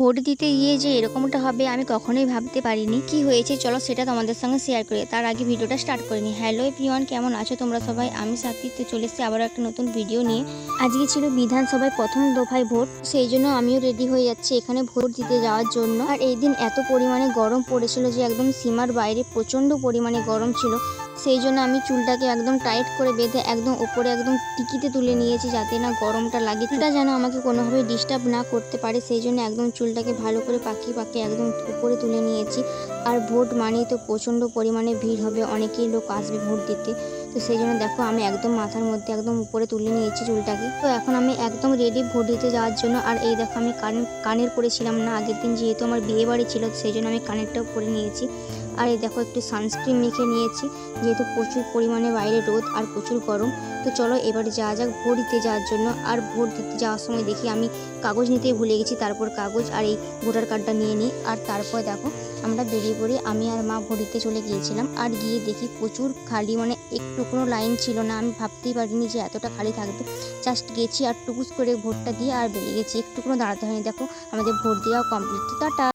Vote দিতে গিয়ে যে এরকমটা হবে আমি কখনোই ভাবতে পারিনি। কি হয়েছে চলো সেটা তোমাদের সঙ্গে শেয়ার করি। তার আগে ভিডিওটা স্টার্ট করে নিই। হ্যালো এভরিওয়ান, কেমন আছো তোমরা সবাই? আমি সাথী, তো চলে এসেছি আবারও একটা নতুন ভিডিও নিয়ে। আজকে ছিল বিধানসভায় প্রথম দফায় ভোট, সেই জন্য আমিও রেডি হয়ে যাচ্ছি এখানে ভোট দিতে যাওয়ার জন্য। আর এই দিন এত পরিমাণে গরম পড়েছিল যে একদম সীমার বাইরে প্রচণ্ড পরিমাণে গরম ছিল। সেই জন্য আমি চুলটাকে একদম টাইট করে বেঁধে একদম ওপরে একদম টিকিতে তুলে নিয়েছি, যাতে না গরমটা লাগে, চুলটা যেন আমাকে কোনোভাবে ডিস্টার্ব না করতে পারে। সেই জন্য একদম চুলটাকে ভালো করে পাকিয়ে পাকিয়ে একদম উপরে তুলে নিয়েছি। আর ভোট মানেই তো প্রচণ্ড পরিমাণে ভিড় হবে, অনেকেই লোক আসবে ভোট দিতে। তো সেই জন্য দেখো আমি একদম মাথার মধ্যে একদম উপরে তুলে নিয়েছি চুলটাকে। তো এখন আমি একদম রেডি ভোট দিতে যাওয়ার জন্য। আর এই দেখো আমি কানের পরেছিলাম না আগের দিন, যেহেতু আমার বিয়ে বাড়ি ছিল সেই জন্য আমি কানেরটাও পরে নিয়েছি। আর এই দেখো একটু সানস্ক্রিন মেখে নিয়েছি, যেহেতু প্রচুর পরিমাণে বাইরে রোদ আর প্রচুর গরম। তো চলো এবারে যাওয়া যাক ভোট দিতে যাওয়ার জন্য। আর ভোট দিতে যাওয়ার সময় দেখি আমি কাগজ নিতেই ভুলে গেছি, তারপর কাগজ আর এই ভোটার কার্ডটা নিয়ে নিই। আর তারপর দেখো আমরা বেরিয়ে পড়ে আমি আর মা ভোট দিতে চলে গিয়েছিলাম। আর গিয়ে দেখি প্রচুর খালি, মানে একটু কোনো লাইন ছিল না। আমি ভাবতেই পারিনি যে এতটা খালি থাকবে। জাস্ট গেছি আর টুকুস করে ভোটটা দিয়ে আর বেরিয়ে গেছি, একটু কোনো দাঁড়াতে হয়নি। দেখো আমাদের ভোট দেওয়া কমপ্লিট। টাটা।